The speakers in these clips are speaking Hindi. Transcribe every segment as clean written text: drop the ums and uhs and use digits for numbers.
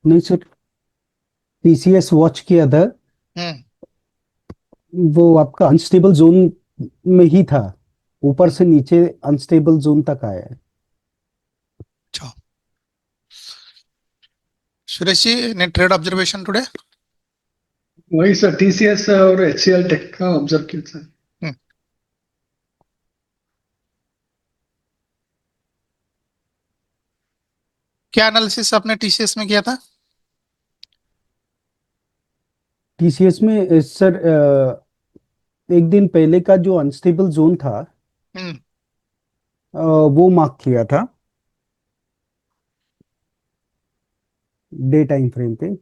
नहीं सर, टीसीएस वॉच किया था। हम्म। वो आपका अनस्टेबल जोन में ही था, ऊपर से नीचे अनस्टेबल जोन तक आया है। अच्छा। सुरेश जी, ने ट्रेड ऑब्जर्वेशन टुडे? वही सर, टीसीएस और एचसीएल टेक का ऑब्जर्व किया सर। क्या एनालिसिस आपने टीसीएस में किया था? टीसीएस में सर, एक दिन पहले का जो अनस्टेबल जोन था, हम्म। वो मार्क किया था डे टाइम फ्रेम पे।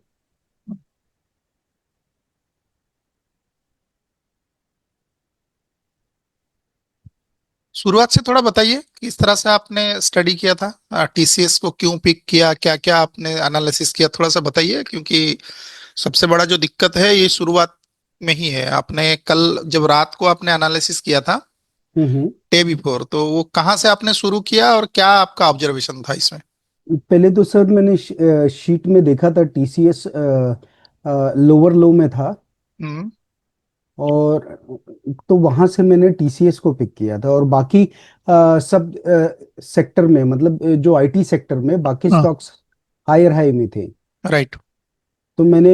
शुरुआत से थोड़ा बताइए किस तरह से आपने स्टडी किया था, टीसीएस को क्यों पिक किया, क्या क्या आपने एनालिसिस किया, थोड़ा सा बताइए, क्योंकि सबसे बड़ा जो दिक्कत है ये शुरुआत में ही है। आपने कल जब रात को आपने एनालिसिस किया था हम्म। डे बिफोर, तो वो कहाँ से आपने शुरू किया और क्या आपका ऑब्जर्वेशन था इसमें? पहले तो सर मैंने शीट में देखा था टीसीएस लोअर लो में था, हम्म। और तो वहां से मैंने टीसीएस को पिक किया था। और बाकी सब सेक्टर में, मतलब जो आईटी सेक्टर में बाकी हाँ। स्टॉक्स हायर हाई में थे। राइट। तो मैंने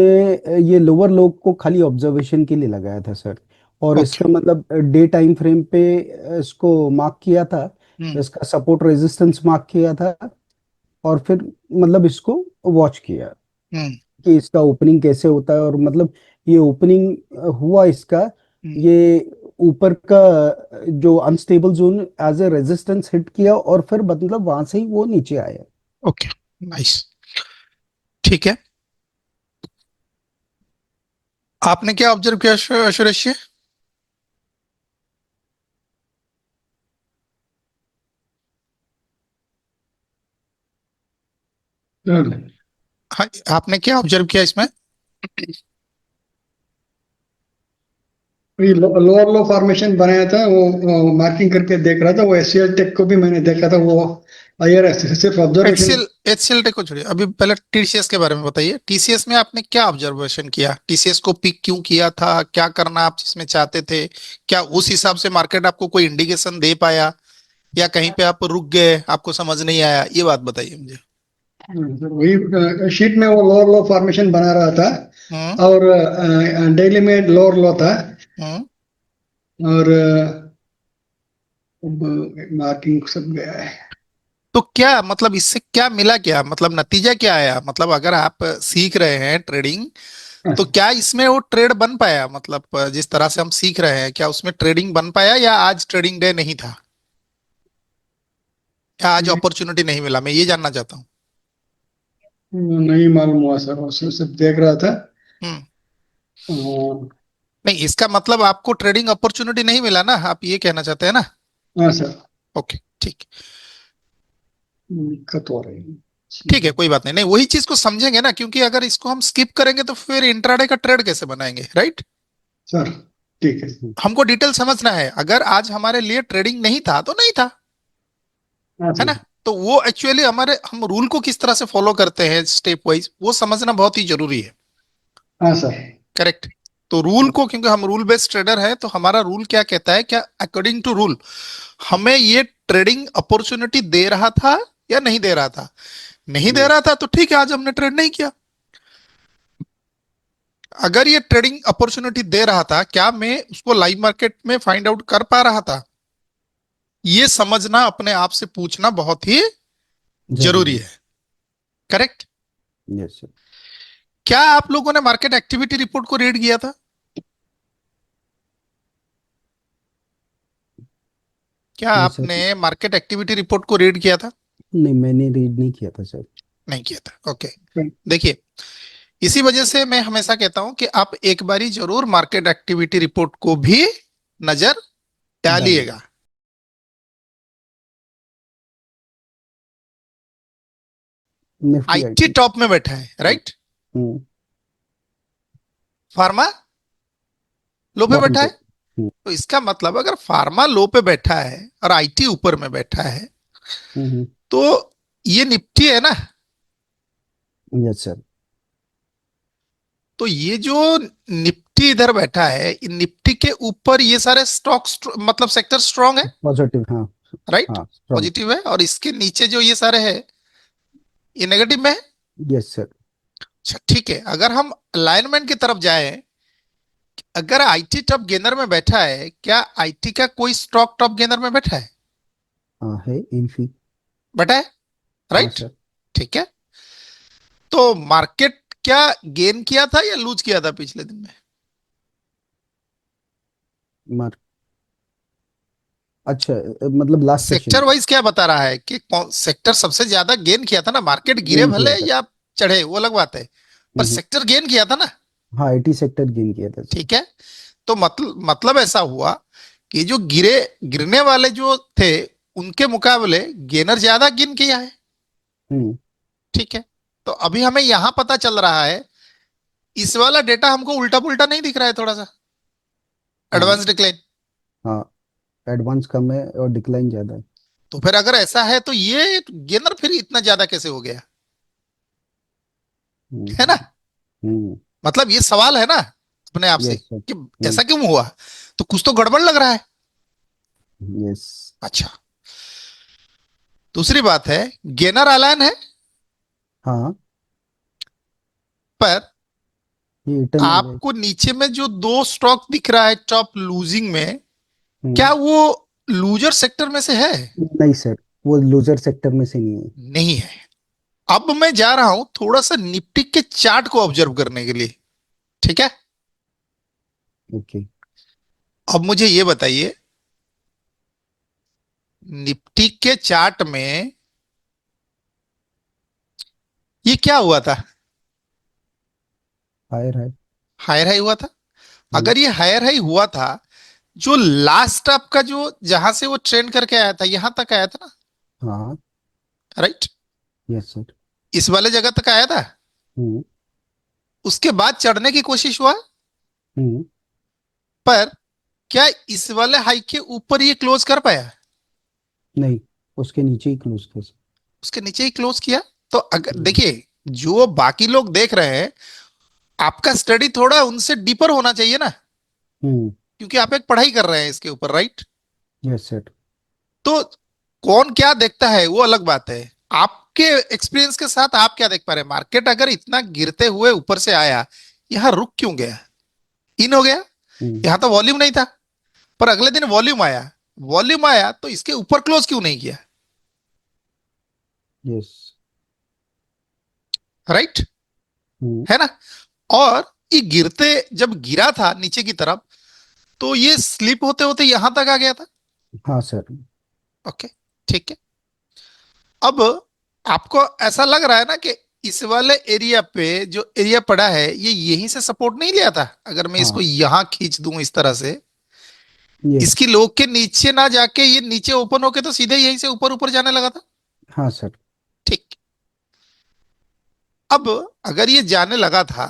ये लोअर लो को खाली ऑब्जर्वेशन के लिए लगाया था सर। और ओके। इसका मतलब डे टाइम फ्रेम पे इसको मार्क किया था, हम्म। इसका सपोर्ट रेजिस्टेंस मार्क किया था। और फिर मतलब इसको वॉच किया हम्म। कि इसका ओपनिंग कैसे होता है। और मतलब ये ओपनिंग हुआ इसका, हम्म। ये ऊपर का जो unstable zone as a resistance hit किया, और फिर मतलब वहां से ही वो नीचे आया। ओके। नाइस। ठीक है। आपने क्या ऑब्जर्व किया सुरेश जी? सर, हाँ, आपने क्या ऑब्जर्व किया इसमें? ये लोअर लो फॉर्मेशन बनाया था, वो मार्किंग करके देख रहा था। वो एचसीएल टेक को भी मैंने देखा था, वो हायर सिर्फ ऑब्जर्वेशन। एचसीएल एचसीएल को छोड़िए, अभी पहले टीसीएस के बारे में बताइए। टीसीएस में आपने क्या ऑब्जर्वेशन किया? टीसीएस को पिक क्यों किया था? क्या करना आप इसमें चाहते थे? क्या उस हिसाब से मार्केट आपको कोई इंडिकेशन दे पाया, या कहीं पे आप रुक गए, आपको समझ नहीं आया? ये बात बताइए मुझे। सर, वही शीट में वो लोअर लो फॉर्मेशन बना रहा था, हम्म। और डेली में लोअर लो था। हम्म। और मार्किंग सब गया है। तो क्या मतलब इससे क्या मिला, क्या मतलब नतीजा क्या आया? मतलब अगर आप सीख रहे हैं ट्रेडिंग, तो क्या इसमें वो ट्रेड बन पाया? मतलब जिस तरह से हम सीख रहे हैं, क्या उसमें ट्रेडिंग बन पाया, या आज ट्रेडिंग डे नहीं था, या आज अपॉर्चुनिटी नहीं मिला? मैं ये जानना चाहता हूँ। नहीं मालूम हुआ सर, वो सब देख रहा था। हम्म। अ, नहीं, इसका मतलब आपको ट्रेडिंग अपॉर्चुनिटी नहीं मिला ना, आप ये कहना चाहते हैं ना? हाँ सर, ओके, ठीक। दिक्कत हो रही ठीक है, है। कोई बात नहीं। नहीं, वही चीज को समझेंगे ना, क्योंकि अगर इसको हम स्किप करेंगे तो फिर इंट्राडे का ट्रेड कैसे बनाएंगे, राइट? सर, ठीक है। हमको डिटेल समझना है। अगर आज हमारे लिए ट्रेडिंग नहीं था तो नहीं था, हाँ है सर। ना? तो वो एक्चुअली हमारे, हम रूल को किस तरह से फॉलो करते हैं स्टेप वाइज, वो समझना बहुत ही जरूरी है। हाँ सर। करेक्ट। तो रूल को, क्योंकि हम रूल बेस्ड ट्रेडर है, तो हमारा रूल क्या कहता है, क्या अकॉर्डिंग टू रूल हमें ये ट्रेडिंग अपॉर्चुनिटी दे रहा था या नहीं दे रहा था? नहीं दे रहा था तो ठीक है, आज हमने ट्रेड नहीं किया। अगर ये ट्रेडिंग अपॉर्चुनिटी दे रहा था, क्या मैं उसको लाइव मार्केट में फाइंड आउट कर पा रहा था? ये समझना, अपने आप से पूछना बहुत ही जरूरी जरूरी। है। करेक्ट। Yes sir. क्या आप लोगों ने मार्केट एक्टिविटी रिपोर्ट को रीड किया था? क्या नहीं सर, आपने मार्केट एक्टिविटी रिपोर्ट को रीड किया था? नहीं मैंने रीड नहीं किया था सर। नहीं किया था, ओके। देखिए, इसी वजह से मैं हमेशा कहता हूं कि आप एक बारी जरूर मार्केट एक्टिविटी रिपोर्ट को भी नजर डालिए। डालिएगा। Nifty IT IT. टॉप में बैठा है, राइट? हम्म। फार्मा लो पे बॉटम बैठा पे। है। तो इसका मतलब अगर फार्मा लो पे बैठा है और आईटी ऊपर में बैठा है, हम्म। तो ये निफ्टी है ना? Yes sir. तो ये जो निफ्टी इधर बैठा है, इन निफ्टी के ऊपर ये सारे स्टॉक मतलब सेक्टर स्ट्रांग है, पॉजिटिव, हाँ। राइट, हाँ, स्ट्रॉन्ग। पॉजिटिव है, और इसके नीचे जो ये सारे है ये नेगेटिव में है। Yes sir. अच्छा ठीक है, अगर हम अलाइनमेंट की तरफ जाए, अगर आईटी टॉप गेनर में बैठा है, क्या आईटी का कोई स्टॉक टॉप गेनर में बैठा है? हाँ है, इन्फी। बैठा है, हाँ राइट। सर। ठीक है, तो मार्केट क्या गेन किया था या लूज किया था पिछले दिन में? मार अच्छा, मतलब लास्ट सेशन सेक्टर में वाइज क्या बता रहा है कि कौन सेक्टर सबसे ज्यादा गेन किया था ना? मार्केट गिरे गेन भले किया था। या चढ़े वो अलग बात है, पर हम्म, सेक्टर गेन किया था ना। हाँ, आईटी सेक्टर गेन किया था सर। ठीक है, तो मतलब ऐसा हुआ कि जो गिरने वाले जो थे उनके मुकाबले गेनर ज्यादा गेन किया है। हम्म। ठीक है, तो अभी हमें यहां पता चल रहा है, इस वाला डेटा हमको उल्टा पुल्टा नहीं दिख रहा है थोड़ा सा, हाँ। Advance decline. हाँ, एडवांस कम है और डिक्लाइन ज्यादा है। तो फिर अगर ऐसा है तो ये गेनर फिर इतना ज्यादा कैसे हो गया? है ना? हम्म। हम्म। मतलब ये सवाल है ना अपने आप से यस सर। कि ऐसा क्यों हुआ, तो कुछ तो गड़बड़ लग रहा है। यस। अच्छा, दूसरी बात है, गेनर अलाइन है, हाँ, पर ये रिटर्न आ गए। आपको नीचे में जो दो स्टॉक दिख रहा है टॉप लूजिंग में, हम्म। क्या वो लूजर सेक्टर में से है? नहीं सर, वो लूजर सेक्टर में से नहीं है। नहीं है। अब मैं जा रहा हूं थोड़ा सा निफ्टी के चार्ट को ऑब्जर्व करने के लिए। ठीक है, ओके। अब मुझे ये बताइए, निफ्टी के चार्ट में ये क्या हुआ था? हायर है। हायर हाई हुआ था। हम्म। अगर ये हायर हाई हुआ था, जो लास्ट आपका जो जहां से वो ट्रेंड करके आया था यहां तक आया था ना, हाँ। Right, yes sir. इस वाले जगह तक आया था। हम्म। उसके बाद चढ़ने की कोशिश हुआ, हम्म। पर क्या इस वाले हाई के ऊपर ये क्लोज कर पाया? नहीं, उसके नीचे ही क्लोज कर। उसके नीचे ही क्लोज किया। तो अगर देखिए, जो बाकी लोग देख रहे हैं, आपका स्टडी थोड़ा उनसे डीपर होना चाहिए ना, हम्म। क्योंकि आप एक पढ़ाई कर रहे हैं इसके ऊपर, राइट। Yes sir. तो कौन क्या देखता है वो अलग बात है, आपके एक्सपीरियंस के साथ आप क्या देख पा रहे हैं? मार्केट अगर इतना गिरते हुए ऊपर से आया, यहां रुक क्यों गया, इन हो गया? हम्म। यहां तो वॉल्यूम नहीं था, पर अगले दिन वॉल्यूम आया, वॉल्यूम आया तो इसके ऊपर क्लोज क्यों नहीं किया? यस। राइट, हम्म। है ना? और ये गिरते जब गिरा था नीचे की तरफ, तो ये स्लिप होते होते यहां तक आ गया था। हाँ सर। ओके, ठीक है। अब आपको ऐसा लग रहा है ना कि इस वाले एरिया पे जो एरिया पड़ा है ये यहीं से सपोर्ट नहीं लिया था? अगर मैं इसको हाँ। यहां खींच दूं इस तरह से, यस। इसकी लोग के नीचे ना जाके ये नीचे ओपन होके तो सीधे यहीं से ऊपर ऊपर जाने लगा था। हाँ सर। ठीक, अब अगर ये जाने लगा था,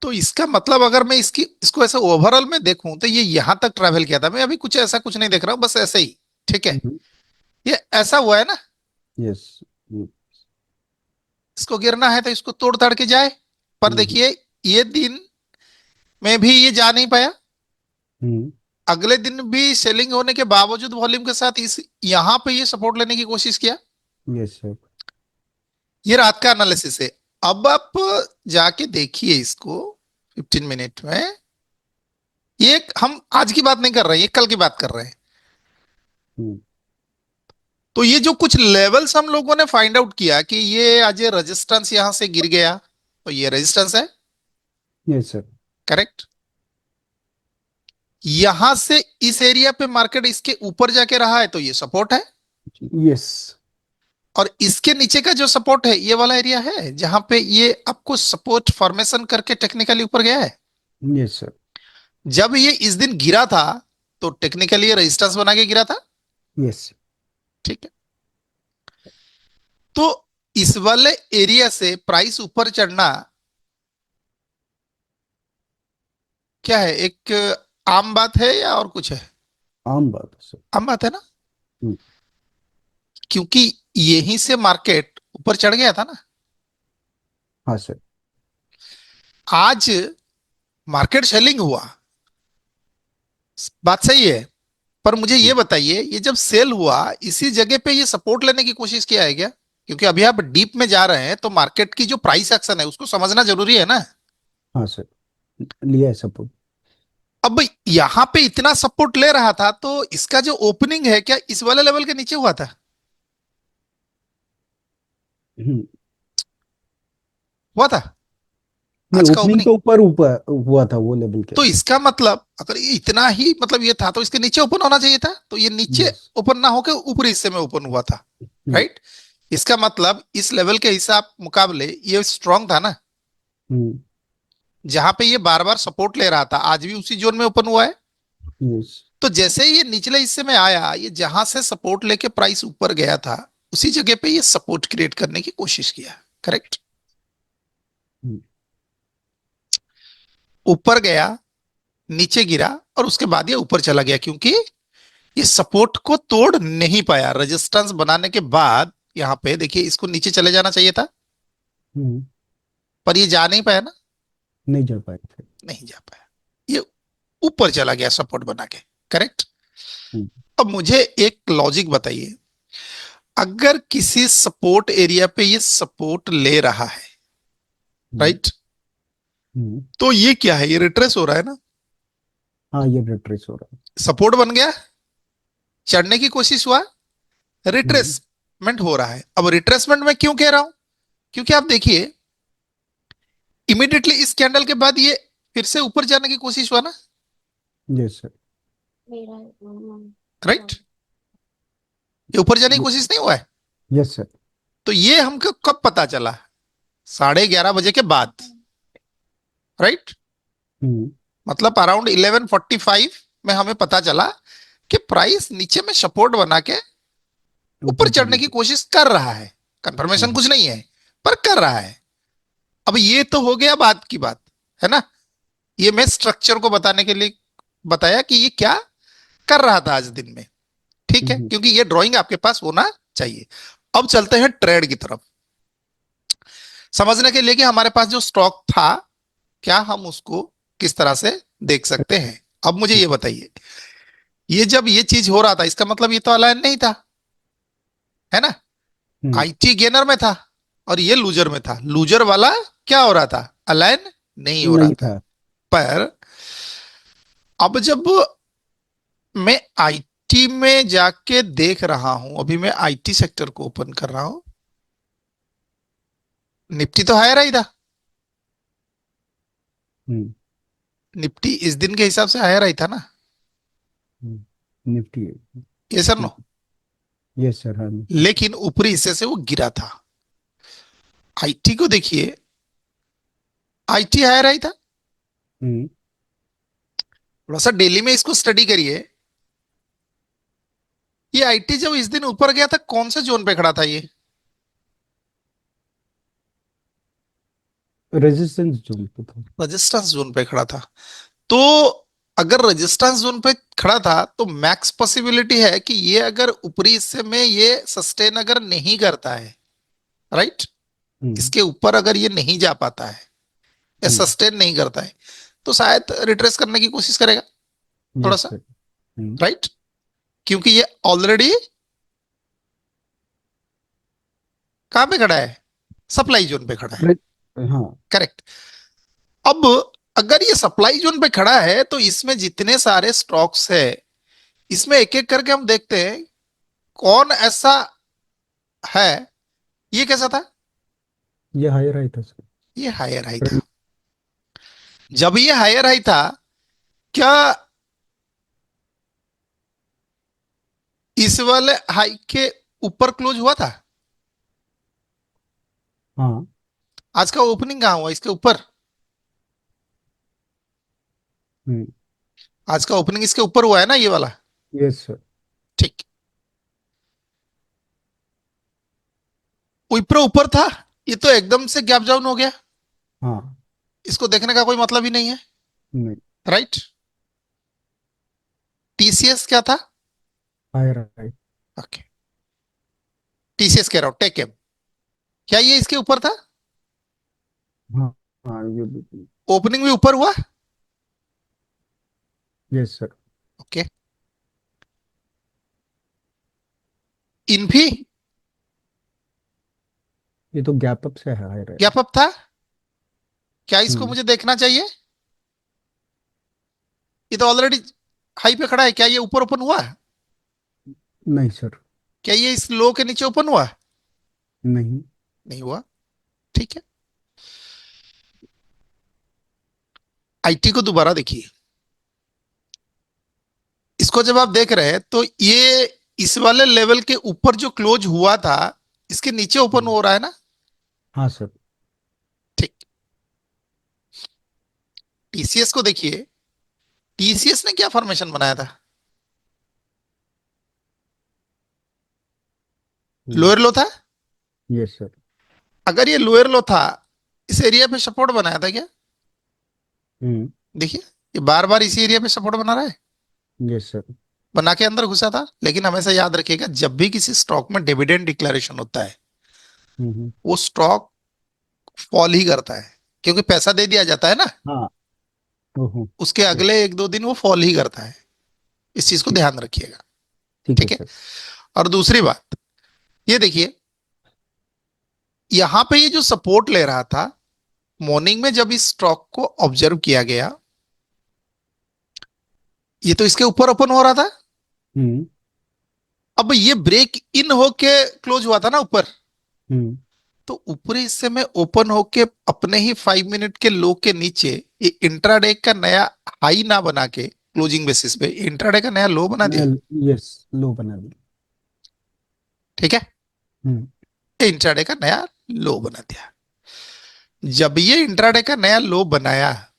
तो इसका मतलब अगर मैं इसको ऐसे ओवरऑल में देखूं तो ये यहां तक ट्रैवल किया था। मैं अभी कुछ ऐसा कुछ नहीं देख रहा हूं, बस ऐसे ही। ठीक है, ये ऐसा हुआ है ना, यस। इसको गिरना है तो इसको तोड़ ताड़ के जाए। पर देखिए, ये दिन में भी ये जा नहीं पाया, अगले दिन भी सेलिंग होने के बावजूद वॉल्यूम के साथ इस यहां पे ये सपोर्ट लेने की कोशिश किया। Yes sir. ये रात का एनालिसिस है। अब आप जाके देखिए इसको 15 मिनट में। ये हम आज की बात नहीं कर रहे हैं, ये कल की बात कर रहे हैं। तो ये जो कुछ लेवल्स हम लोगों ने फाइंड आउट किया कि ये आज ये रेजिस्टेंस यहां से गिर गया, तो ये रेजिस्टेंस है, यस सर। करेक्ट। यहां से इस एरिया पे मार्केट इसके ऊपर जाके रहा है तो ये सपोर्ट है, यस। और इसके नीचे का जो सपोर्ट है ये वाला एरिया है जहां पे ये आपको सपोर्ट फॉर्मेशन करके टेक्निकली ऊपर गया है। Yes sir. जब ये इस दिन गिरा था तो टेक्निकली ये रेजिस्टेंस बना के गिरा था। यस। ठीक है, तो इस वाले एरिया से प्राइस ऊपर चढ़ना क्या है, एक आम बात है या और कुछ है? आम बात है सर। आम बात है ना, हम्म, क्योंकि यहीं से मार्केट ऊपर चढ़ गया था ना। हाँ सर। आज मार्केट सेलिंग हुआ, बात सही है, पर मुझे ये बताइए ये जब सेल हुआ इसी जगह पे ये सपोर्ट लेने की कोशिश किया है क्या? क्योंकि अभी आप डीप में जा रहे हैं तो मार्केट की जो प्राइस एक्शन है उसको समझना जरूरी है ना। हाँ सर, लिया है सपोर्ट। अब यहां पे इतना सपोर्ट ले रहा था तो इसका जो ओपनिंग है क्या इस वाले लेवल के नीचे हुआ था? हम्म, हुआ था नहीं, आज का ओपनिंग ओपनिंग? तो ऊपर ऊपर हुआ था, वो लेवल के। तो इसका मतलब अगर ये इतना ही मतलब ये था तो इसके नीचे ओपन होना चाहिए था, तो ये नीचे यस। ओपन ना होकर ऊपरी हिस्से में ओपन हुआ था। राइट। इसका मतलब इस लेवल के हिसाब मुकाबले ये स्ट्रांग था ना, जहां पे ये बार बार सपोर्ट ले रहा था आज भी उसी जोन में ओपन हुआ है। यस। तो जैसे ही ये निचले हिस्से में आया ये जहां से सपोर्ट लेके प्राइस ऊपर गया था उसी जगह पे ये सपोर्ट क्रिएट करने की कोशिश किया। करेक्ट। ऊपर गया, नीचे गिरा और उसके बाद ये ऊपर चला गया क्योंकि ये सपोर्ट को तोड़ नहीं पाया। रेजिस्टेंस बनाने के बाद यहां पे देखिए इसको नीचे चले जाना चाहिए था, पर ये जा नहीं पाया ना। नहीं जा पाए थे। नहीं जा पाया, ये ऊपर चला गया सपोर्ट बना के। करेक्ट। हम्म, अब मुझे एक लॉजिक बताइए, अगर किसी सपोर्ट एरिया पे ये सपोर्ट ले रहा है, हम्म, राइट, हम्म, तो ये क्या है? ये रिट्रेस हो रहा है ना। हाँ, ये रिट्रेस हो रहा सपोर्ट बन गया, चढ़ने की कोशिश हुआ, है। रिट्रेसमेंट हो रहा है। अब रिट्रेसमेंट में क्यों कह रहा हूं? क्योंकि आप देखिए इमीडिएटली इस कैंडल के बाद ये फिर से ऊपर जाने की कोशिश हुआ ना। Yes sir. राइट। ये ऊपर जाने की कोशिश नहीं हुआ है। Yes sir. तो ये हमको कब पता चला? 11:30 बजे के बाद। राइट। हम्म, मतलब अराउंड 11:45 में हमें पता चला कि प्राइस नीचे में सपोर्ट बना के ऊपर ऊपर चढ़ने जाने की की। कोशिश कर रहा है। कंफर्मेशन हाँ। कुछ नहीं है, पर कर रहा है। अब ये तो हो गया बात की बात, है ना। ये मैं स्ट्रक्चर को बताने के लिए बताया कि ये क्या कर रहा था आज दिन में। ठीक है, हम्म, क्योंकि ये ड्राइंग आपके पास होना चाहिए। अब चलते हैं ट्रेड की तरफ, समझने के लिए कि हमारे पास जो स्टॉक था क्या हम उसको किस तरह से देख सकते हैं। अब मुझे ये बताइए, ये जब ये चीज हो रहा था इसका मतलब ये तो अलाइन नहीं था, है ना। हम्म, आईटी गेनर में था और ये लूजर में था। लूजर वाला क्या हो रहा था? अलाइन नहीं हो रहा नहीं था। था। पर अब जब मैं आईटी में जाके देख रहा हूं, अभी मैं आईटी सेक्टर को ओपन कर रहा हूं, निफ्टी तो हायर आई था। हम्म, निफ्टी इस दिन के हिसाब से हायर आई था ना। निफ्टी। ये सर नो। यस सर, हाँ निफ्टी। लेकिन ऊपरी हिस्से से वो गिरा था। आईटी को देखिए, आईटी हायर आई था। हम्म, थोड़ा सा डेली में इसको स्टडी करिए। ये आईटी जब इस दिन ऊपर गया था कौन से जोन पे खड़ा था ये? रेजिस्टेंस जोन पे था। रेजिस्टेंस जोन पे खड़ा था। तो अगर रेजिस्टेंस जोन पे खड़ा था तो मैक्स पॉसिबिलिटी है कि ये अगर ऊपरी हिस्से में ये सस्टेन अगर नहीं करता है, राइट, हम्म, इसके ऊपर अगर ये नहीं जा पाता है या हम्म, सस्टेन नहीं करता है तो शायद रिट्रेस करने की कोशिश करेगा थोड़ा यस सा। सर। हम्म, राइट। क्योंकि ये ऑलरेडी कहां पे खड़ा है? सप्लाई जोन पे खड़ा है। हाँ। करेक्ट। अब अगर ये सप्लाई जोन पे खड़ा है तो इसमें जितने सारे स्टॉक्स है इसमें एक एक करके हम देखते हैं कौन ऐसा है। ये कैसा था? ये हायर आई था सर। ये हायर हाई था। जब ये हायर हाई था क्या इस वाले हाई के ऊपर क्लोज हुआ था? हाँ। आज का ओपनिंग कहां हुआ इसके ऊपर? हम्म, आज का ओपनिंग इसके ऊपर हुआ है ना, ये वाला। Yes sir. ठीक। विप्रो ऊपर था, ये तो एकदम से गैप डाउन हो गया। हाँ। इसको देखने का कोई मतलब ही नहीं है। नहीं। राइट। टीसीएस क्या था? हायर आई। ओके। टीसीएस कह रहा हूं टेक एम, क्या ये इसके ऊपर था? हाँ। हाँ ये ओपनिंग भी ऊपर हुआ। Yes sir. ओके। इन्फी ये तो गैप अप से हायर है। गैप अप था, क्या इसको हम्म। मुझे देखना चाहिए? ये तो ऑलरेडी हाई पे खड़ा है, क्या ये ऊपर ओपन हुआ है? नहीं सर। क्या ये इस लो के नीचे ओपन हुआ है? नहीं। नहीं हुआ। ठीक है, आईटी को दोबारा देखिए। इसको जब आप देख रहे हैं तो ये इस वाले लेवल के ऊपर जो क्लोज हुआ था, इसके नीचे ओपन हम्म, हो रहा है ना। हाँ सर। ठीक। टीसीएस को देखिए, टीसीएस ने क्या फॉर्मेशन बनाया था? हम्म। लोअर लो था। Yes sir. अगर ये लोअर लो था, इस एरिया पे सपोर्ट बनाया था क्या? हम्म। देखिए, ये बार बार इसी एरिया पे सपोर्ट बना रहा है, यस सर। बना के अंदर घुसा था। लेकिन हमेशा याद रखिएगा, जब भी किसी स्टॉक में डिविडेंड डिक्लेरेशन होता है, हम्म। वो स्टॉक फॉल ही करता है, क्योंकि पैसा दे दिया जाता है ना, हाँ। ओहो। उसके यस। अगले एक दो दिन वो फॉल ही करता है। इस चीज को ठीक। ध्यान रखिएगा। ठीक है ठीक है। सर। और दूसरी बात, ये देखिए, यहां पे ये जो सपोर्ट ले रहा था, मॉर्निंग में जब इस स्टॉक को ऑब्जर्व किया गया, ये तो इसके ऊपर ओपन हो रहा था। हम्म। अब ये ब्रेक इन होके क्लोज हुआ था ना ऊपर, हम्म। तो ऊपरी हिस्से में ओपन होके अपने ही 5 मिनट के लो के नीचे ये इंट्राडे का नया हाई ना बना के, क्लोजिंग बेसिस पे इंट्राडे का नया लो बना दिया। यस। लो बना दी। ठीक है, हम्म। इंट्राडे का नया लो बना दिया। जब ये इंट्राडे का नया लो बनाया,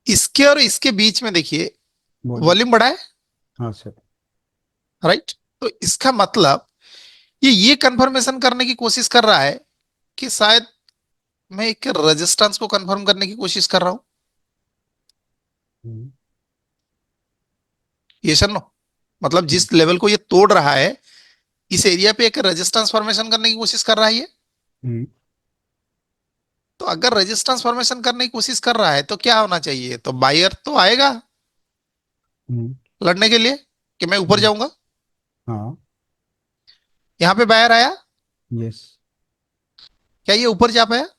इसके और इसके बीच में देखिए वॉल्यूम। वॉल्यूम बढ़ा है। हाँ सर। राइट। तो इसका मतलब ये कंफर्मेशन करने की कोशिश कर रहा है कि शायद मैं एक रेजिस्टेंस को कंफर्म करने की कोशिश कर रहा हूं। हम्म। ये सर नो, मतलब हम्म। जिस लेवल को ये तोड़ रहा है, इस एरिया पे एक रेजिस्टेंस फॉर्मेशन करने की कोशिश कर रहा है ये। हम्म। तो अगर रेजिस्टेंस फॉर्मेशन करने की कोशिश कर रहा है तो क्या होना चाहिए? तो बायर तो आएगा हम्म। लड़ने के लिए कि मैं ऊपर हम्म। जाऊंगा। हाँ। यहां पे बायर आया, यस। क्या ये ऊपर जा पाया?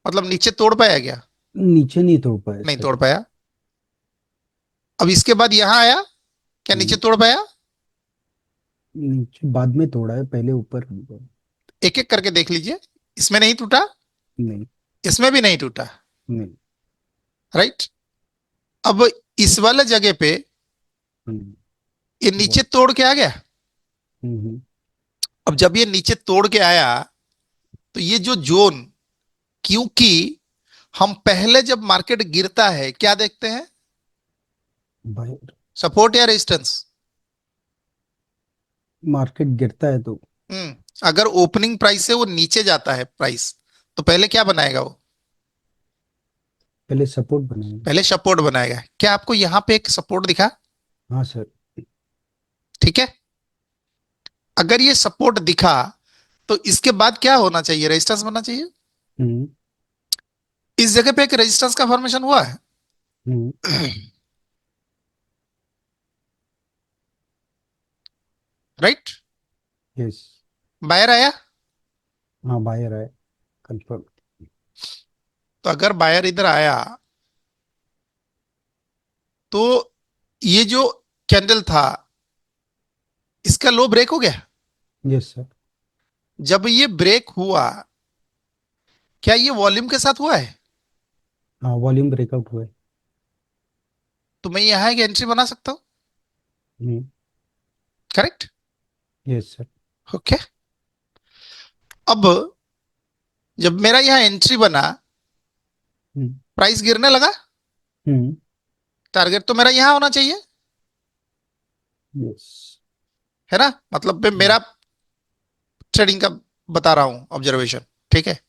मतलब नीचे तोड़ पाया क्या? नीचे नहीं तोड़ पाए नहीं सर। तोड़ पाया। अब इसके बाद यहां आया, क्या नीचे हम्म। तोड़ पाया? नीचे बाद में तोड़ा है, पहले ऊपर हुआ। एक एक करके देख लीजिए। इसमें नहीं टूटा, नहीं। इसमें भी नहीं टूटा। नहीं। राइट। अब इस वाले जगह पे हम्म। ये वो- नीचे तोड़ के आ गया। हम्म। अब जब ये नीचे तोड़ के आया, तो ये जो जोन, क्योंकि हम पहले जब मार्केट गिरता है क्या देखते हैं? बाहर। सपोर्ट या रेजिस्टेंस? मार्केट गिरता है तो अगर ओपनिंग प्राइस से वो नीचे जाता है प्राइस, तो पहले क्या बनाएगा वो? पहले सपोर्ट बनाएंगे। पहले सपोर्ट बनाएगा। क्या आपको यहां पे एक सपोर्ट दिखा? हाँ सर। ठीक है। अगर ये सपोर्ट दिखा, तो इसके बाद क्या होना चाहिए? रेजिस्टेंस बनना चाहिए। हम्म। इस जगह पे एक रेजिस्टेंस का फॉर्मेशन हुआ है। हम्म। राइट। यस। बायर आया। हाँ बाहर आए। कंफर्म। तो अगर बायर इधर आया, तो ये जो कैंडल था, इसका लो ब्रेक हो गया। Yes sir. जब ये ब्रेक हुआ, क्या ये वॉल्यूम के साथ हुआ है? हाँ वॉल्यूम ब्रेकआउट हुए। तो मैं यहां एक एंट्री बना सकता हूं। हम्म। करेक्ट। Yes sir. ओके। अब जब मेरा यहां एंट्री बना, हम्म। प्राइस गिरने लगा, हम्म। टारगेट तो मेरा यहां होना चाहिए, यस। है ना? मतलब मैं मेरा ट्रेडिंग का बता रहा हूं ऑब्जर्वेशन। ठीक है,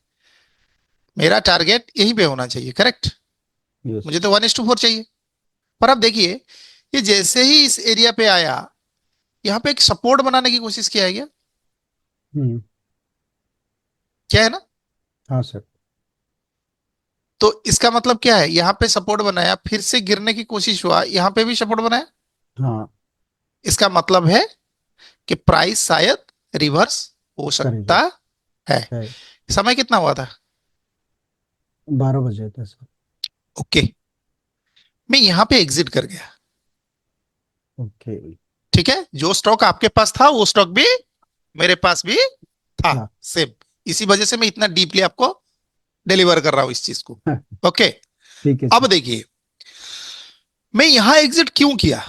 मेरा टारगेट यहीं पे होना चाहिए। करेक्ट। यस। मुझे तो 1:4 चाहिए। पर अब देखिए, ये जैसे ही इस एरिया पे आया, यहां पे एक सपोर्ट बनाने की कोशिश किया है क्या? हम्म। क्या है ना? हाँ सर। तो इसका मतलब क्या है, यहाँ पे सपोर्ट बनाया, फिर से गिरने की कोशिश हुआ, यहाँ पे भी सपोर्ट बनाया, हाँ इसका मतलब है कि प्राइस शायद रिवर्स हो करेगा। सकता है। है। समय कितना हुआ था? 12 बजे थे सर। ओके, मैं यहां पे एग्जिट कर गया। ओके। ठीक है, जो स्टॉक आपके पास था वो स्टॉक भी मेरे पास भी था, हाँ। सेम। इसी वजह से मैं इतना डीपली आपको डिलीवर कर रहा हूं इस चीज को। ओके, ठीक है अब सर। देखिए मैं यहां एग्जिट क्यों किया।